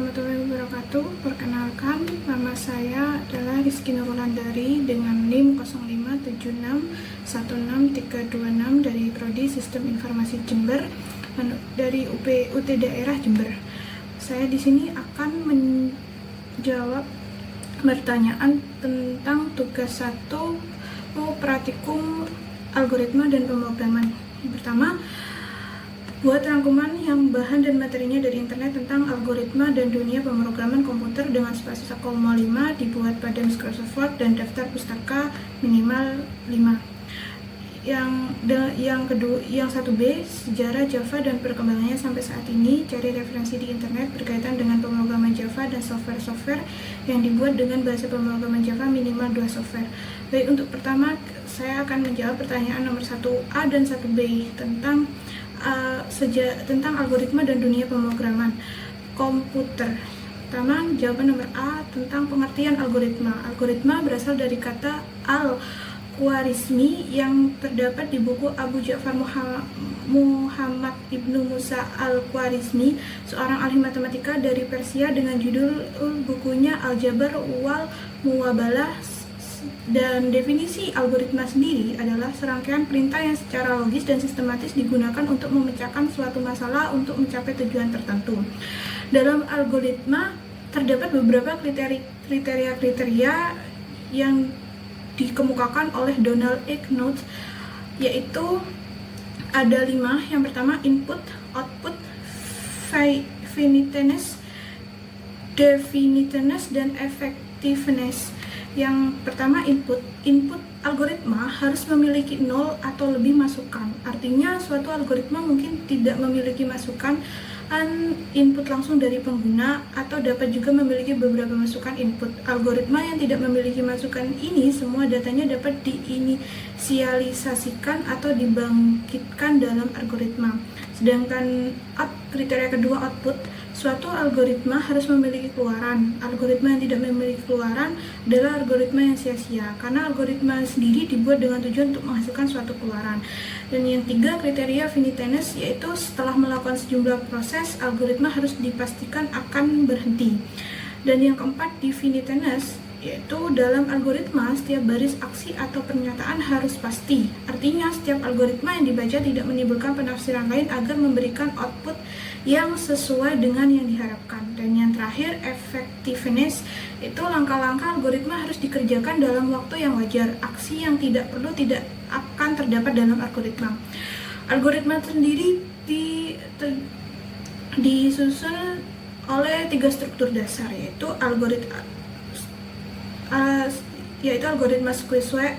warahmatullahi wabarakatuh. Perkenalkan, nama saya adalah Rizky Nurlandari dengan NIM 0576163326 dari Prodi Sistem Informasi Jember dari UT Daerah Jember. Saya di sini akan menjawab pertanyaan tentang tugas 1 praktikum algoritma dan pemrograman. Yang pertama, buat rangkuman yang bahan dan materinya dari internet tentang algoritma dan dunia pemrograman komputer dengan spasi 1,5 dibuat pada Microsoft Word dan daftar pustaka minimal 5. Yang 1B, sejarah Java dan perkembangannya sampai saat ini. Cari referensi di internet berkaitan dengan pemrograman Java dan software-software yang dibuat dengan bahasa pemrograman Java minimal 2 software. Baik, untuk pertama saya akan menjawab pertanyaan nomor 1A dan 1B tentang algoritma dan dunia pemrograman komputer. Pertama, jawaban nomor A tentang pengertian algoritma. Algoritma berasal dari kata al-Khwarizmi yang terdapat di buku Abu Ja'far Muhammad Ibnu Musa al-Khwarizmi, seorang ahli matematika dari Persia, dengan judul bukunya Al-Jabar wal Muwabalah. Dan definisi algoritma sendiri adalah serangkaian perintah yang secara logis dan sistematis digunakan untuk memecahkan suatu masalah untuk mencapai tujuan tertentu. Dalam algoritma terdapat beberapa kriteria yang dikemukakan oleh Donald E. Knuth, yaitu ada 5. Yang pertama, input, output, finiteness, definiteness, dan effectiveness. Yang pertama, input algoritma harus memiliki 0 atau lebih masukan. Artinya suatu algoritma mungkin tidak memiliki masukan input langsung dari pengguna, atau dapat juga memiliki beberapa masukan input. Algoritma yang tidak memiliki masukan ini, semua datanya dapat diinisialisasikan atau dibangkitkan dalam algoritma. Sedangkan kriteria kedua, output, suatu algoritma harus memiliki keluaran. Algoritma yang tidak memiliki keluaran adalah algoritma yang sia-sia, karena algoritma sendiri dibuat dengan tujuan untuk menghasilkan suatu keluaran. Dan yang 3, kriteria finiteness, yaitu setelah melakukan sejumlah proses, algoritma harus dipastikan akan berhenti. Dan yang keempat, definiteness, yaitu dalam algoritma setiap baris aksi atau pernyataan harus pasti. Artinya setiap algoritma yang dibaca tidak menimbulkan penafsiran lain agar memberikan output yang sesuai dengan yang diharapkan. Dan yang terakhir, effectiveness, itu langkah-langkah algoritma harus dikerjakan dalam waktu yang wajar. Aksi yang tidak perlu tidak akan terdapat dalam algoritma. Algoritma sendiri disusun oleh 3 struktur dasar, yaitu algoritma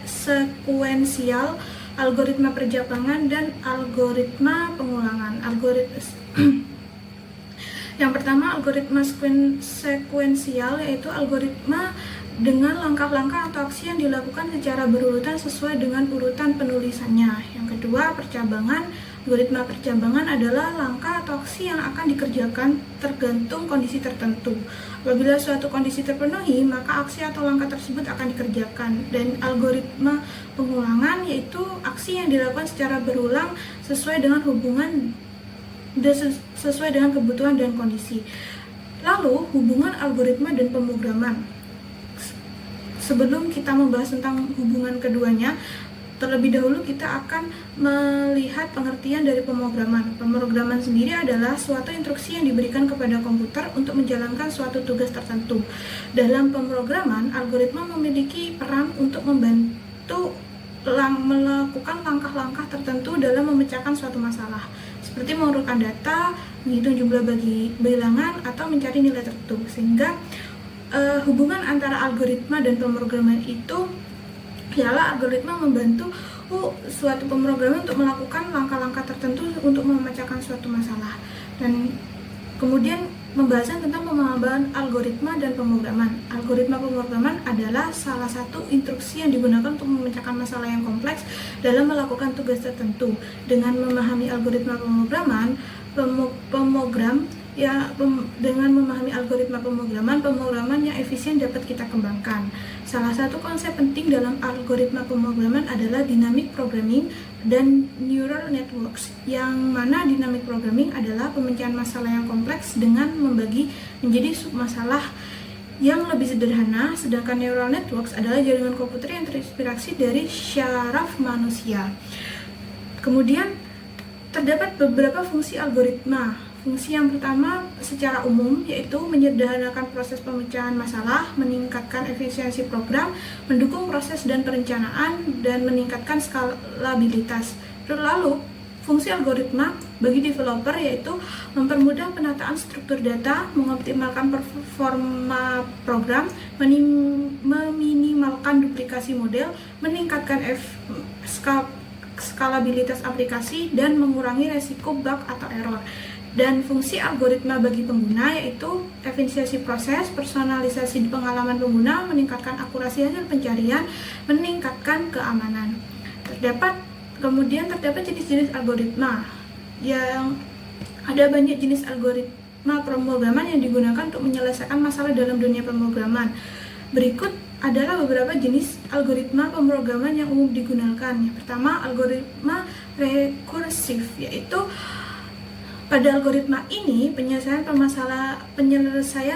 sekuensial, algoritma perjapangan, dan algoritma pengulangan. Yang pertama, algoritma sekuensial, yaitu algoritma dengan langkah-langkah atau aksi yang dilakukan secara berurutan sesuai dengan urutan penulisannya. Yang kedua, percabangan. Algoritma percabangan adalah langkah atau aksi yang akan dikerjakan tergantung kondisi tertentu. Apabila suatu kondisi terpenuhi, maka aksi atau langkah tersebut akan dikerjakan. Dan algoritma pengulangan, yaitu aksi yang dilakukan secara berulang sesuai dengan sesuai dengan kebutuhan dan kondisi. Lalu, hubungan algoritma dan pemrograman. Sebelum kita membahas tentang hubungan keduanya, terlebih dahulu kita akan melihat pengertian dari pemrograman. Pemrograman sendiri adalah suatu instruksi yang diberikan kepada komputer untuk menjalankan suatu tugas tertentu. Dalam pemrograman, algoritma memiliki peran untuk membantu melakukan langkah-langkah tertentu dalam memecahkan suatu masalah, seperti mengurutkan data, menghitung jumlah bilangan, atau mencari nilai tertentu. Sehingga hubungan antara algoritma dan pemrograman itu ialah algoritma membantu suatu pemrograman untuk melakukan langkah-langkah tertentu untuk memecahkan suatu masalah. Dan kemudian pembahasan tentang pemahaman algoritma dan pemrograman. Algoritma pemrograman adalah salah satu instruksi yang digunakan untuk memecahkan masalah yang kompleks dalam melakukan tugas tertentu. Dengan memahami algoritma pemrograman, pemogram ya dengan memahami algoritma pemrograman yang efisien dapat kita kembangkan. Salah satu konsep penting dalam algoritma pemrograman adalah dynamic programming dan neural networks, yang mana dynamic programming adalah pemecahan masalah yang kompleks dengan membagi menjadi submasalah yang lebih sederhana, sedangkan neural networks adalah jaringan komputer yang terinspirasi dari syaraf manusia. Kemudian terdapat beberapa fungsi algoritma. Fungsi yang pertama secara umum yaitu menyederhanakan proses pemecahan masalah, meningkatkan efisiensi program, mendukung proses dan perencanaan, dan meningkatkan skalabilitas. Lalu, fungsi algoritma bagi developer yaitu mempermudah penataan struktur data, mengoptimalkan performa program, meminimalkan duplikasi model, meningkatkan skalabilitas aplikasi, dan mengurangi resiko bug atau error. Dan fungsi algoritma bagi pengguna yaitu efisiensi proses, personalisasi di pengalaman pengguna, meningkatkan akurasi hasil pencarian, meningkatkan keamanan. Kemudian terdapat jenis-jenis algoritma, yang ada banyak jenis algoritma pemrograman yang digunakan untuk menyelesaikan masalah dalam dunia pemrograman. Berikut adalah beberapa jenis algoritma pemrograman yang umum digunakan. Yang pertama, algoritma rekursif, yaitu pada algoritma ini penyelesaian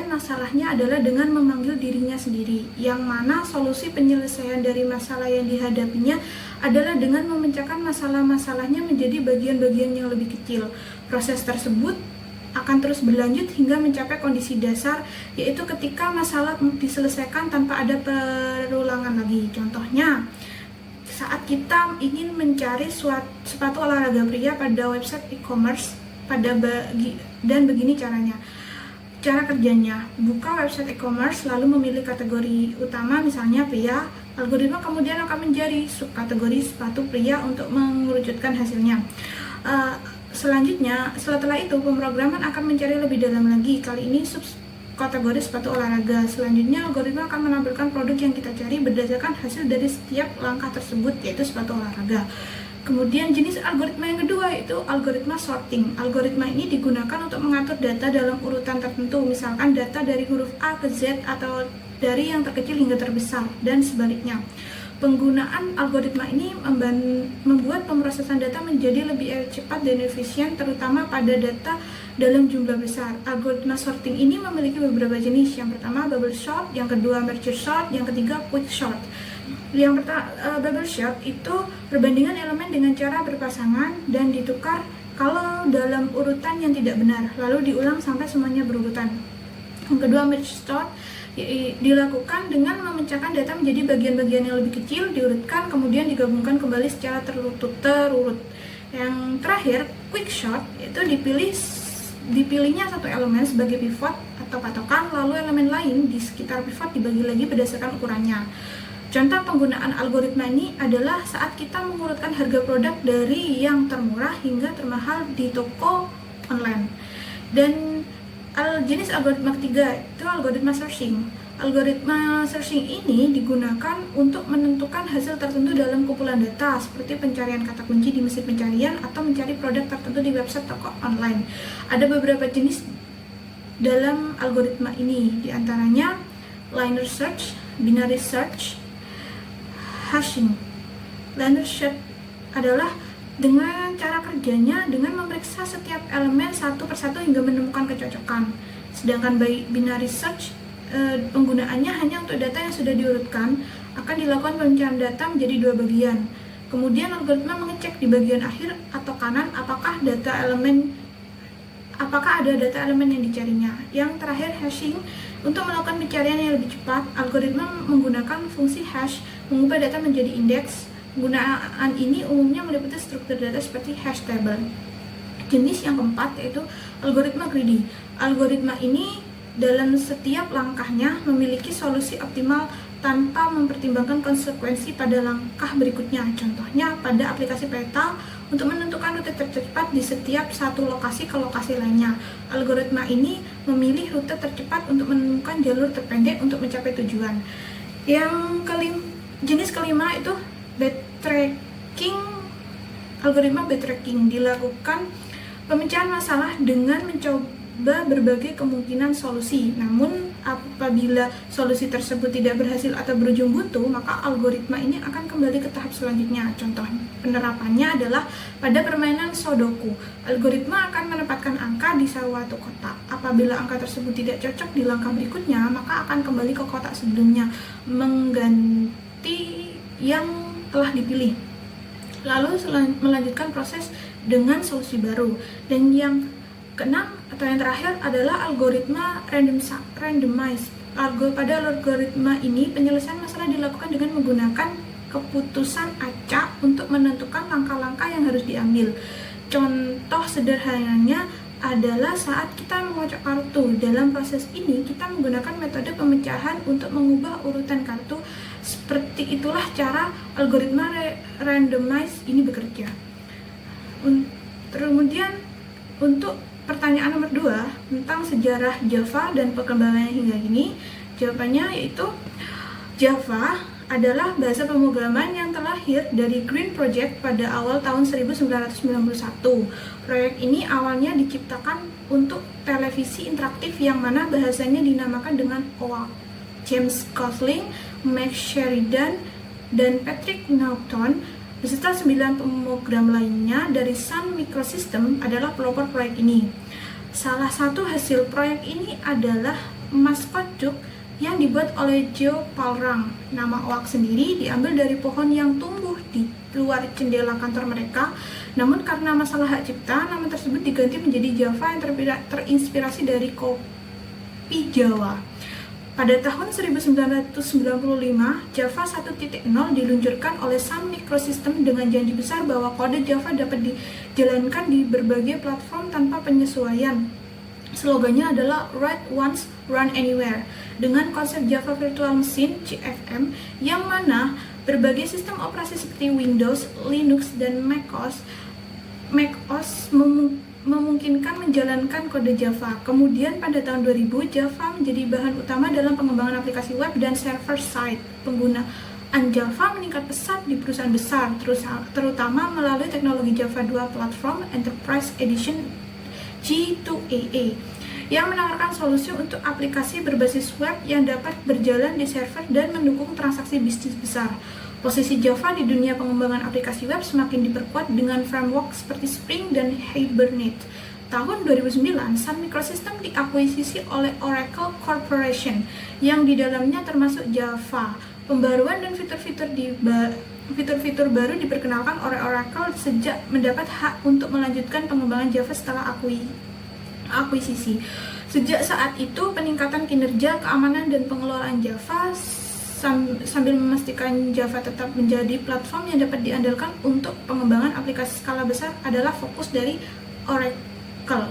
masalahnya adalah dengan memanggil dirinya sendiri, yang mana solusi penyelesaian dari masalah yang dihadapinya adalah dengan memecahkan masalah-masalahnya menjadi bagian-bagian yang lebih kecil. Proses tersebut akan terus berlanjut hingga mencapai kondisi dasar, yaitu ketika masalah diselesaikan tanpa ada perulangan lagi. Contohnya, saat kita ingin mencari sepatu olahraga pria pada website e-commerce, dan begini caranya. Cara kerjanya, buka website e-commerce lalu memilih kategori utama, misalnya pria. Algoritma kemudian akan mencari subkategori sepatu pria untuk mengerucutkan hasilnya. Setelah itu pemrograman akan mencari lebih dalam lagi, kali ini subkategori sepatu olahraga. Selanjutnya algoritma akan menampilkan produk yang kita cari berdasarkan hasil dari setiap langkah tersebut, yaitu sepatu olahraga. Kemudian jenis algoritma yang kedua yaitu algoritma sorting. Algoritma ini digunakan untuk mengatur data dalam urutan tertentu, misalkan data dari huruf A ke Z atau dari yang terkecil hingga terbesar, dan sebaliknya. Penggunaan algoritma ini membuat pemrosesan data menjadi lebih cepat dan efisien, terutama pada data dalam jumlah besar. Algoritma sorting ini memiliki beberapa jenis. Yang pertama bubble sort, yang kedua merge sort, yang ketiga quick sort. Yang pertama, bubble sort itu perbandingan elemen dengan cara berpasangan dan ditukar kalau dalam urutan yang tidak benar, lalu diulang sampai semuanya berurutan. Yang kedua, merge sort dilakukan dengan memecahkan data menjadi bagian-bagian yang lebih kecil, diurutkan, kemudian digabungkan kembali secara terurut. Yang terakhir, quick sort itu dipilihnya satu elemen sebagai pivot atau patokan, lalu elemen lain di sekitar pivot dibagi lagi berdasarkan ukurannya. Contoh penggunaan algoritma ini adalah saat kita mengurutkan harga produk dari yang termurah hingga termahal di toko online. Dan jenis algoritma ketiga itu algoritma searching. Algoritma searching ini digunakan untuk menentukan hasil tertentu dalam kumpulan data, seperti pencarian kata kunci di mesin pencarian atau mencari produk tertentu di website toko online. Ada beberapa jenis dalam algoritma ini, diantaranya linear search, binary search, hashing. Linear search adalah dengan cara kerjanya dengan memeriksa setiap elemen satu persatu hingga menemukan kecocokan. Sedangkan binary search penggunaannya hanya untuk data yang sudah diurutkan, akan dilakukan pemecahan data menjadi dua bagian. Kemudian algoritma mengecek di bagian akhir atau kanan apakah ada data elemen yang dicarinya. Yang terakhir, hashing. Untuk melakukan pencarian yang lebih cepat, algoritma menggunakan fungsi hash mengubah data menjadi indeks. Penggunaan ini umumnya meliputi struktur data seperti hash table. Jenis yang keempat yaitu algoritma greedy. Algoritma ini dalam setiap langkahnya memiliki solusi optimal tanpa mempertimbangkan konsekuensi pada langkah berikutnya. Contohnya pada aplikasi peta untuk menentukan rute tercepat di setiap satu lokasi ke lokasi lainnya. Algoritma ini memilih rute tercepat untuk menemukan jalur terpendek untuk mencapai tujuan. Jenis kelima itu backtracking. Algoritma backtracking dilakukan pemecahan masalah dengan mencoba berbagai kemungkinan solusi. Namun apabila solusi tersebut tidak berhasil atau berujung buntu, maka algoritma ini akan kembali ke tahap selanjutnya. Contoh penerapannya adalah pada permainan Sudoku. Algoritma akan menempatkan angka di suatu kotak. Apabila angka tersebut tidak cocok di langkah berikutnya, maka akan kembali ke kotak sebelumnya, mengganti yang telah dipilih. Lalu melanjutkan proses dengan solusi baru. Dan yang keenam atau yang terakhir adalah algoritma randomized. Pada algoritma ini penyelesaian masalah dilakukan dengan menggunakan keputusan acak untuk menentukan langkah-langkah yang harus diambil. Contoh sederhananya adalah saat kita mengocok kartu. Dalam proses ini kita menggunakan metode pemecahan untuk mengubah urutan kartu. Seperti itulah cara algoritma randomized ini bekerja. Kemudian untuk pertanyaan nomor 2 tentang sejarah Java dan perkembangannya hingga kini, jawabannya yaitu Java adalah bahasa pemrograman yang terlahir dari Green Project pada awal tahun 1991. Proyek ini awalnya diciptakan untuk televisi interaktif yang mana bahasanya dinamakan dengan OWASP. James Gosling, Max Sheridan, dan Patrick Norton beserta 9 pemrogram lainnya dari Sun Microsystems adalah pelopor proyek ini. Salah satu hasil proyek ini adalah maskot Duck yang dibuat oleh Joe Palrang. Nama OWASP sendiri diambil dari pohon yang tumbuh di luar jendela kantor mereka. Namun karena masalah hak cipta, nama tersebut diganti menjadi Java yang terinspirasi dari kopi Jawa. Pada tahun 1995, Java 1.0 diluncurkan oleh Sun Microsystems dengan janji besar bahwa kode Java dapat dijalankan di berbagai platform tanpa penyesuaian. Slogannya adalah Write Once, Run Anywhere, dengan konsep Java Virtual Machine (JVM) yang mana berbagai sistem operasi seperti Windows, Linux, dan macOS memungkinkan menjalankan kode Java. Kemudian pada tahun 2000, Java menjadi bahan utama dalam pengembangan aplikasi web dan server-side. Penggunaan Java meningkat pesat di perusahaan besar, terutama melalui teknologi Java 2 Platform Enterprise Edition J2EE yang menawarkan solusi untuk aplikasi berbasis web yang dapat berjalan di server dan mendukung transaksi bisnis besar. Posisi Java di dunia pengembangan aplikasi web semakin diperkuat dengan framework seperti Spring dan Hibernate. Tahun 2009, Sun Microsystems diakuisisi oleh Oracle Corporation yang di dalamnya termasuk Java. Pembaruan dan fitur-fitur baru diperkenalkan oleh Oracle sejak mendapat hak untuk melanjutkan pengembangan Java setelah akuisisi. Sejak saat itu, peningkatan kinerja, keamanan, dan pengelolaan Java sambil memastikan Java tetap menjadi platform yang dapat diandalkan untuk pengembangan aplikasi skala besar adalah fokus dari Oracle.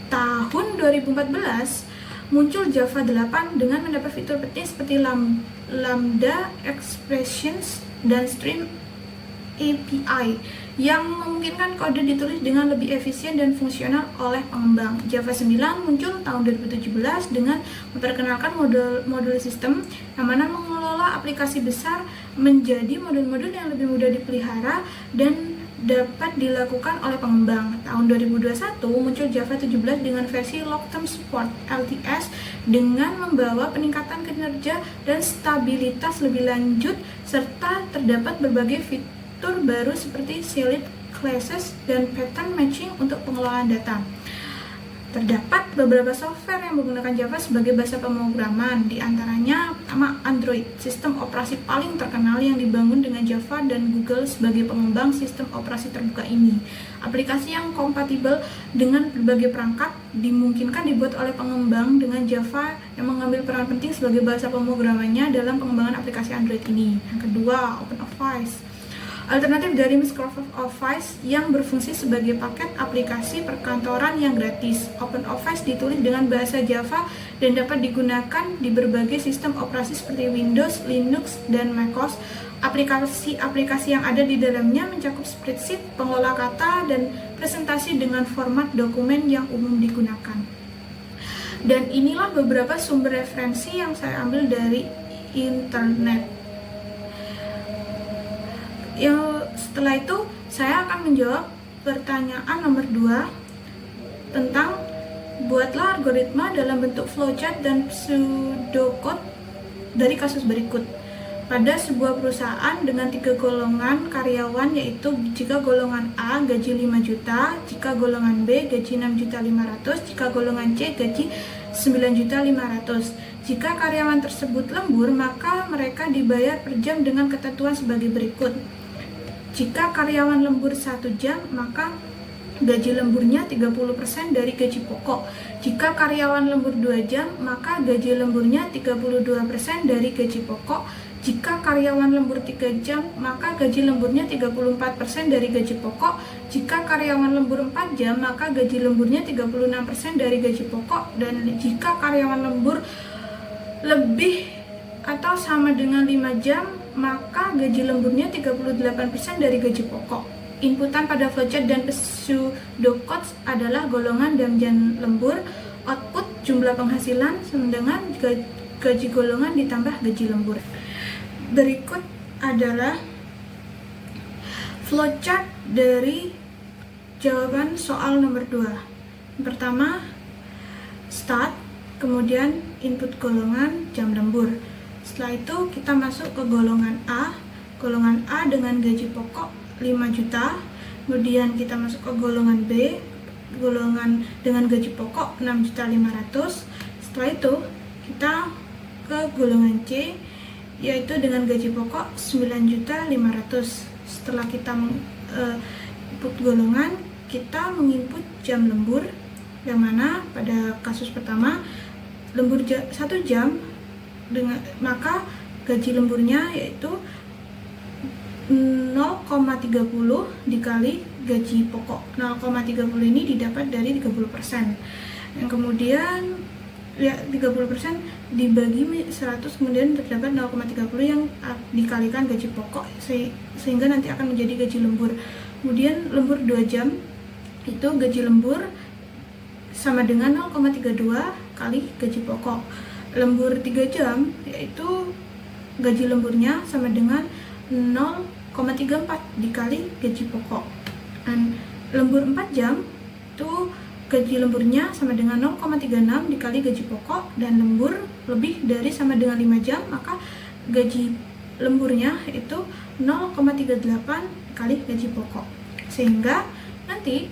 Tahun 2014 muncul Java 8 dengan mendapat fitur penting seperti Lambda, Expressions, dan Stream API yang memungkinkan kode ditulis dengan lebih efisien dan fungsional oleh pengembang. Java 9 muncul tahun 2017 dengan memperkenalkan modul sistem yang mana mengelola aplikasi besar menjadi modul-modul yang lebih mudah dipelihara dan dapat dilakukan oleh pengembang. Tahun 2021 muncul Java 17 dengan versi Long-Term Support (LTS) dengan membawa peningkatan kinerja dan stabilitas lebih lanjut serta terdapat berbagai fitur baru seperti Select Classes dan Pattern Matching untuk pengelolaan data. Terdapat beberapa software yang menggunakan Java sebagai bahasa pemrograman, di antaranya pertama Android, sistem operasi paling terkenal yang dibangun dengan Java dan Google sebagai pengembang sistem operasi terbuka ini. Aplikasi yang kompatibel dengan berbagai perangkat dimungkinkan dibuat oleh pengembang dengan Java yang mengambil peran penting sebagai bahasa pemrogramannya dalam pengembangan aplikasi Android ini. Yang kedua, OpenOffice. Alternatif dari Microsoft Office yang berfungsi sebagai paket aplikasi perkantoran yang gratis. OpenOffice ditulis dengan bahasa Java dan dapat digunakan di berbagai sistem operasi seperti Windows, Linux, dan macOS. Aplikasi-aplikasi yang ada di dalamnya mencakup spreadsheet, pengelola kata, dan presentasi dengan format dokumen yang umum digunakan. Dan inilah beberapa sumber referensi yang saya ambil dari internet. Setelah itu saya akan menjawab pertanyaan nomor 2 tentang Buatlah algoritma dalam bentuk flowchart dan pseudocode dari kasus berikut. Pada sebuah perusahaan dengan 3 golongan karyawan, yaitu jika golongan A gaji 5 juta, jika golongan B gaji 6.500.000, jika golongan C gaji 9.500.000. Jika karyawan tersebut lembur, maka mereka dibayar per jam dengan ketentuan sebagai berikut. Jika karyawan lembur 1 jam, maka gaji lemburnya 30% dari gaji pokok. Jika karyawan lembur 2 jam, maka gaji lemburnya 32% dari gaji pokok. Jika karyawan lembur 3 jam, maka gaji lemburnya 34% dari gaji pokok. Jika karyawan lembur 4 jam, maka gaji lemburnya 36% dari gaji pokok. Dan jika karyawan lembur lebih atau sama dengan 5 jam, maka gaji lemburnya 38% dari gaji pokok. Inputan pada flowchart dan pseudocode adalah golongan dan jam lembur. Output jumlah penghasilan sama dengan gaji golongan ditambah gaji lembur. Berikut adalah flowchart dari jawaban soal nomor 2. Pertama, start, kemudian input golongan, jam lembur. Setelah itu kita masuk ke golongan A. Golongan A dengan gaji pokok 5 juta. Kemudian kita masuk ke golongan B, golongan dengan gaji pokok 6.500.000. Setelah itu kita ke golongan C, yaitu dengan gaji pokok 9.500.000. Setelah kita input golongan, kita menginput jam lembur, yang mana pada kasus pertama lembur 1 jam, maka gaji lemburnya yaitu 0,30 dikali gaji pokok. 0,30 ini didapat dari 30%. Yang kemudian 30% dibagi 100, kemudian terdapat 0,30 yang dikalikan gaji pokok, sehingga nanti akan menjadi gaji lembur. Kemudian lembur 2 jam, itu gaji lembur sama dengan 0,32 kali gaji pokok. Lembur 3 jam, yaitu gaji lemburnya sama dengan 0,34 dikali gaji pokok. Dan lembur 4 jam, itu gaji lemburnya sama dengan 0,36 dikali gaji pokok, dan lembur lebih dari sama dengan 5 jam, maka gaji lemburnya itu 0,38 kali gaji pokok. Sehingga nanti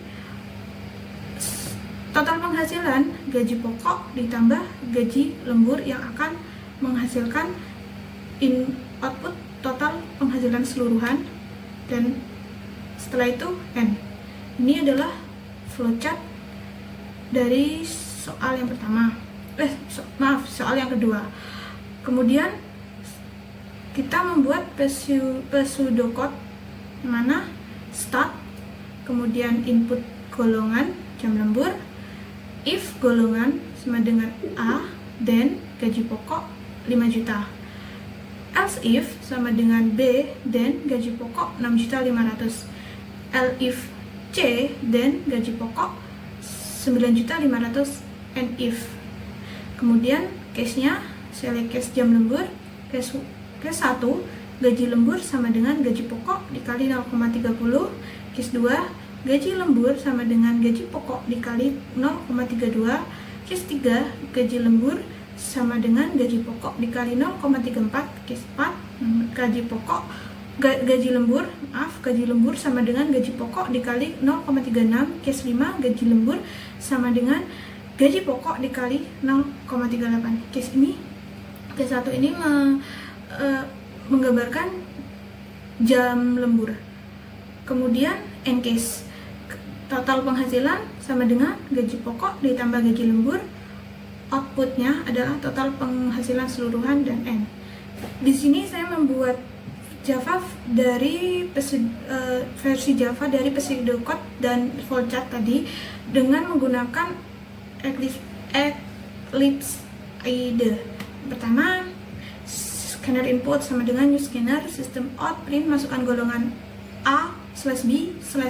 total penghasilan gaji pokok ditambah gaji lembur yang akan menghasilkan output total penghasilan keseluruhan, dan setelah itu N. Ini adalah flowchart dari soal yang pertama, soal yang kedua. Kemudian kita membuat pseudocode, mana start, kemudian input golongan, jam lembur, if golongan sama dengan A, then gaji pokok 5 juta. Else if sama dengan B, then gaji pokok 6.500.000. Else if C, then gaji pokok 9.500.000, and if. Kemudian case-nya, select case jam lembur. Case 1, gaji lembur sama dengan gaji pokok dikali 0,30. Case 2, gaji lembur sama dengan gaji pokok dikali 0,32. Case 3, gaji lembur sama dengan gaji pokok dikali 0,34. Case 4, gaji lembur sama dengan gaji pokok dikali 0,36. Case 5, gaji lembur sama dengan gaji pokok dikali 0,38. Case 1 ini menggambarkan jam lembur. Kemudian end case, total penghasilan sama dengan gaji pokok ditambah gaji lembur. Outputnya adalah total penghasilan keseluruhan dan N. Di sini saya membuat Java dari versi Java dari pseudocode dan flowchart tadi dengan menggunakan Eclipse IDE. Pertama, scanner input sama dengan new scanner, system out print masukkan golongan A/B/C,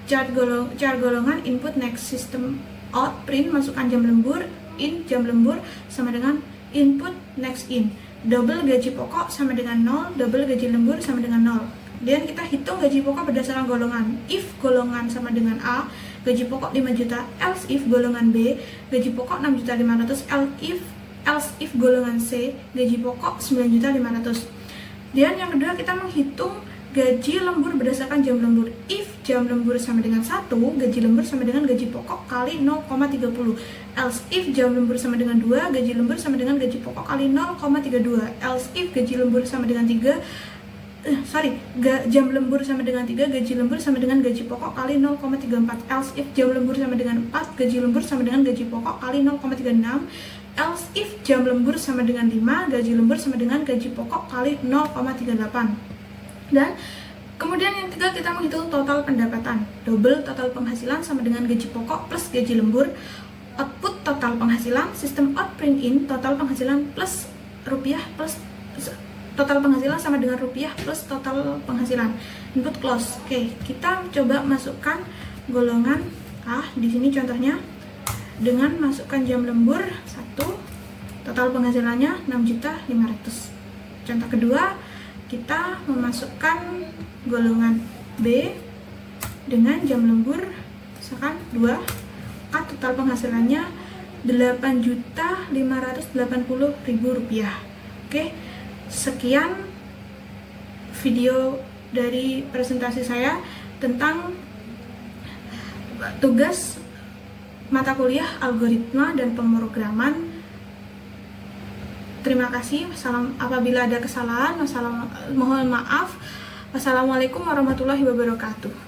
chart golongan input next, system out print masukkan jam lembur, in jam lembur sama dengan input next in, double gaji pokok sama dengan 0, double gaji lembur sama dengan 0. Dan kita hitung gaji pokok berdasarkan golongan. If golongan sama dengan A, gaji pokok 5 juta, else if golongan B, gaji pokok 6.500.000, else if golongan C, gaji pokok 9.500.000. Dan yang kedua, kita menghitung gaji lembur berdasarkan jam lembur. If jam lembur sama dengan 1, gaji lembur sama dengan gaji pokok kali 0,30. Else if jam lembur sama dengan 2, gaji lembur sama dengan gaji pokok kali 0,32. Else if gaji lembur sama dengan 3, jam lembur sama dengan 3, gaji lembur sama dengan gaji pokok kali 0,34. Else if jam lembur sama dengan 4, gaji lembur sama dengan gaji pokok kali 0,36. Else if jam lembur sama dengan 5, gaji lembur sama dengan gaji pokok kali 0,38. Dan kemudian yang ketiga, kita menghitung total pendapatan. Double total penghasilan sama dengan gaji pokok plus gaji lembur. Output total penghasilan, sistem out print in, total penghasilan plus rupiah plus total penghasilan sama dengan rupiah plus total penghasilan. Input close. Oke, kita coba masukkan golongan A di sini contohnya dengan masukkan jam lembur 1, total penghasilannya 6.500.000. Contoh kedua, kita memasukkan golongan B dengan jam lembur misalkan 2, total penghasilannya 8.580.000 rupiah. Oke, sekian video dari presentasi saya tentang tugas mata kuliah algoritma dan pemrograman. Terima kasih. Apabila ada kesalahan, mohon maaf. Wassalamualaikum warahmatullahi wabarakatuh.